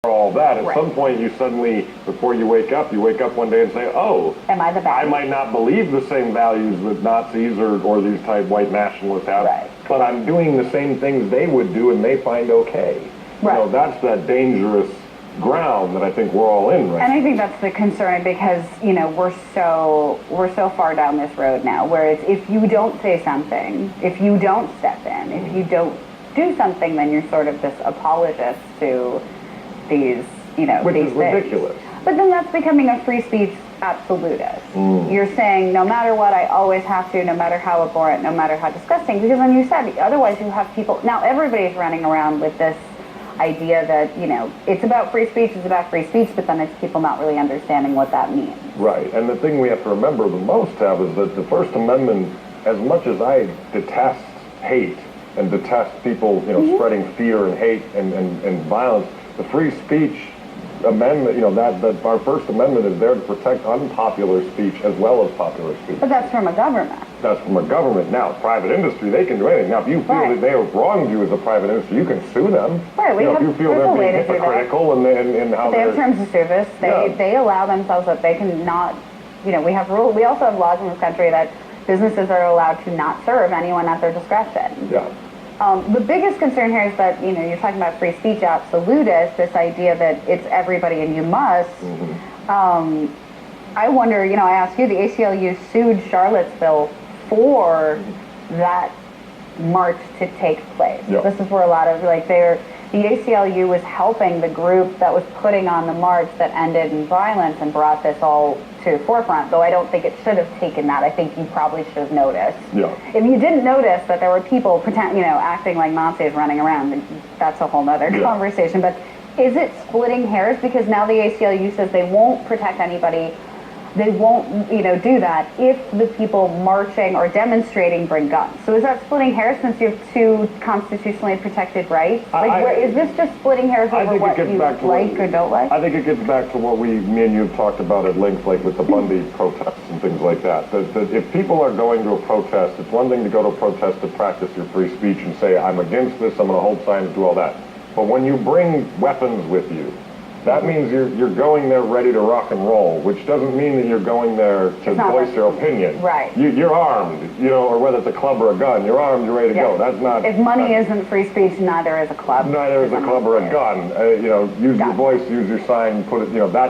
all that. At Right. some point, you suddenly, before you wake up one day and say, oh, am I the bad? I might not believe the same values that Nazis or these type white nationalists have, right. but I'm doing the same things they would do and they find okay. Right. You know, that's that dangerous ground that I think we're all in right now. And I think that's the concern because, you know, we're so far down this road now where it's if you don't say something, if you don't step in, if you don't do something, then you're sort of this apologist to these, you know, which these is things. ridiculous. But then that's becoming a free speech absolutist. You're saying no matter what, I always have to, no matter how abhorrent, no matter how disgusting. Because then you said, otherwise you have people, now everybody's running around with this idea that, you know, it's about free speech, but then it's people not really understanding what that means. Right, and the thing we have to remember the most, Tab, is that the First Amendment, as much as I detest hate and detest people, you know, spreading fear and hate and violence, the free speech amendment, you know, that our First Amendment is there to protect unpopular speech as well as popular speech. But that's from a government. That's from a government. Now, private industry, they can do anything. Now, if you feel that they have wronged you as a private industry, you can sue them. Right, we you know, have, if you feel they're being hypocritical and how they have terms of service. They allow themselves that they can not, you know, we have rules. We also have laws in this country that businesses are allowed to not serve anyone at their discretion. Yeah. The biggest concern here is that, you know, you're talking about free speech absolutist, this idea that it's everybody and you must. I wonder, you know, I asked you, the ACLU sued Charlottesville for that march to take place. Yep. This is where a lot of, like, the ACLU was helping the group that was putting on the march that ended in violence and brought this all to the forefront, though I don't think it should have taken that. I think you probably should have noticed. Yeah. If you didn't notice that there were people acting like Nazis running around, that's a whole nother conversation. But is it splitting hairs? Because now the ACLU says they won't protect anybody. They won't, you know, do that if the people marching or demonstrating bring guns. So is that splitting hairs since you have two constitutionally protected rights? Is this just splitting hairs over what you like or don't like? I think it gets back to what me and you have talked about at length, like with the Bundy protests and things like that. That if people are going to a protest, it's one thing to go to a protest to practice your free speech and say, I'm against this, I'm going to hold signs and do all that. But when you bring weapons with you, that means you're going there ready to rock and roll, which doesn't mean that you're going there to voice your opinion. Right. You're armed, you know, or whether it's a club or a gun, you're armed, you're ready to go. That's not. If money isn't free speech, neither is a club. Neither is a club or a gun. You know, use your voice, use your sign, put it, you know, that.